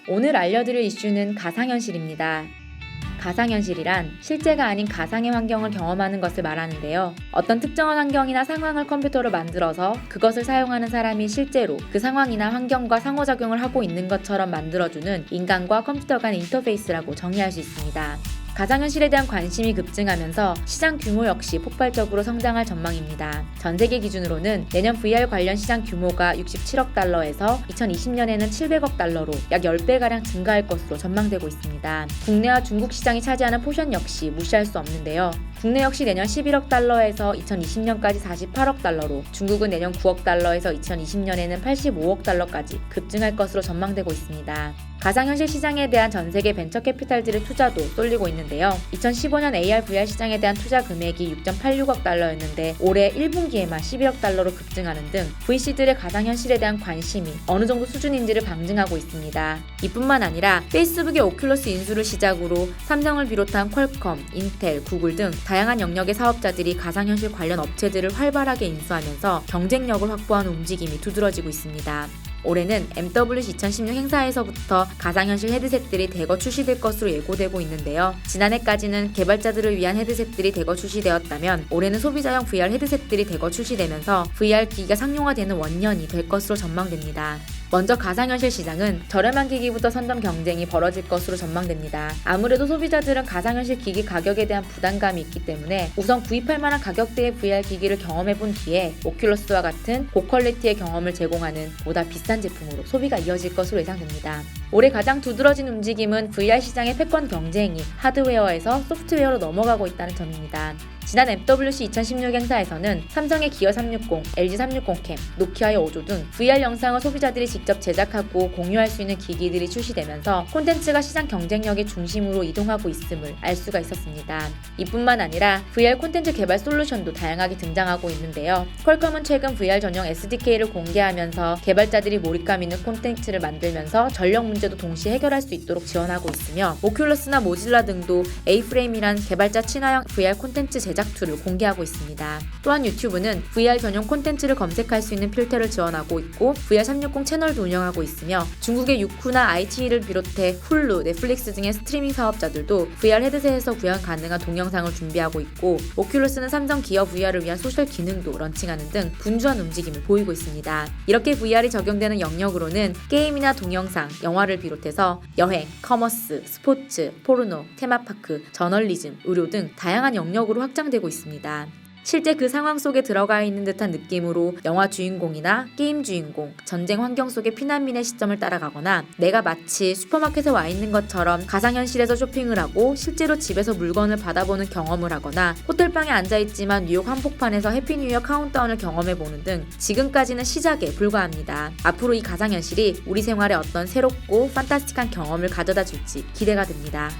오늘 알려드릴 이슈는 가상현실입니다. 가상현실이란 실제가 아닌 가상의 환경을 경험하는 것을 말하는데요. 어떤 특정한 환경이나 상황을 컴퓨터로 만들어서 그것을 사용하는 사람이 실제로 그 상황이나 환경과 상호작용을 하고 있는 것처럼 만들어주는 인간과 컴퓨터 간 인터페이스라고 정의할 수 있습니다. 가상현실에 대한 관심이 급증하면서 시장 규모 역시 폭발적으로 성장할 전망입니다. 전 세계 기준으로는 내년 VR 관련 시장 규모가 67억 달러에서 2020년에는 700억 달러로 약 10배가량 증가할 것으로 전망되고 있습니다. 국내와 중국 시장이 차지하는 포션 역시 무시할 수 없는데요. 국내 역시 내년 11억 달러에서 2020년까지 48억 달러로, 중국은 내년 9억 달러에서 2020년에는 85억 달러까지 급증할 것으로 전망되고 있습니다. 가상현실 시장에 대한 전 세계 벤처 캐피탈들의 투자도 쏠리고 있는데요. 2015년 AR, VR 시장에 대한 투자 금액이 6.86억 달러였는데 올해 1분기에만 11억 달러로 급증하는 등 VC들의 가상현실에 대한 관심이 어느 정도 수준인지를 방증하고 있습니다. 이뿐만 아니라 페이스북의 오큘러스 인수를 시작으로 삼성을 비롯한 퀄컴, 인텔, 구글 등 다양한 영역의 사업자들이 가상현실 관련 업체들을 활발하게 인수하면서 경쟁력을 확보하는 움직임이 두드러지고 있습니다. 올해는 MWC 2016 행사에서부터 가상현실 헤드셋들이 대거 출시될 것으로 예고되고 있는데요. 지난해까지는 개발자들을 위한 헤드셋들이 대거 출시되었다면 올해는 소비자용 VR 헤드셋들이 대거 출시되면서 VR 기기가 상용화되는 원년이 될 것으로 전망됩니다. 먼저 가상현실 시장은 저렴한 기기부터 선점 경쟁이 벌어질 것으로 전망됩니다. 아무래도 소비자들은 가상현실 기기 가격에 대한 부담감이 있기 때문에 우선 구입할 만한 가격대의 VR 기기를 경험해본 뒤에 오큘러스와 같은 고퀄리티의 경험을 제공하는 보다 비싼 제품으로 소비가 이어질 것으로 예상됩니다. 올해 가장 두드러진 움직임은 VR 시장의 패권 경쟁이 하드웨어에서 소프트웨어로 넘어가고 있다는 점입니다. 지난 MWC 2016 행사에서는 삼성의 기어 360, LG 360 캠, 노키아의 오조 등 VR 영상을 소비자들이 직접 제작하고 공유할 수 있는 기기들이 출시되면서 콘텐츠가 시장 경쟁력의 중심으로 이동하고 있음을 알 수가 있었습니다. 이뿐만 아니라 VR 콘텐츠 개발 솔루션도 다양하게 등장하고 있는데요. 퀄컴은 최근 VR 전용 SDK를 공개하면서 개발자들이 몰입감 있는 콘텐츠를 만들면서 전력 문제도 동시에 해결할 수 있도록 지원하고 있으며, 오큘러스나 모질라 등도 A-프레임이란 개발자 친화형 VR 콘텐츠 제작 툴을 공개하고 있습니다. 또한 유튜브는 VR 전용 콘텐츠를 검색할 수 있는 필터를 지원하고 있고 VR 360 채널도 운영하고 있으며, 중국의 유쿠나 IT를 비롯해 훌루, 넷플릭스 등의 스트리밍 사업자들도 VR 헤드셋에서 구현 가능한 동영상을 준비하고 있고, 오큘러스는 삼성 기어 VR을 위한 소셜 기능도 런칭하는 등 분주한 움직임을 보이고 있습니다. 이렇게 VR이 적용되는 영역으로는 게임이나 동영상, 영화를 비롯해서 여행, 커머스, 스포츠, 포르노, 테마파크, 저널리즘, 의료 등 다양한 영역으로 확장되고 있습니다. 실제 그 상황 속에 들어가 있는 듯한 느낌으로 영화 주인공이나 게임 주인공, 전쟁 환경 속의 피난민의 시점을 따라가거나 내가 마치 슈퍼마켓에 와 있는 것처럼 가상현실에서 쇼핑을 하고 실제로 집에서 물건을 받아보는 경험을 하거나 호텔방에 앉아있지만 뉴욕 한복판에서 해피뉴이어 카운트다운을 경험해보는 등 지금까지는 시작에 불과합니다. 앞으로 이 가상현실이 우리 생활에 어떤 새롭고 판타스틱한 경험을 가져다 줄지 기대가 됩니다.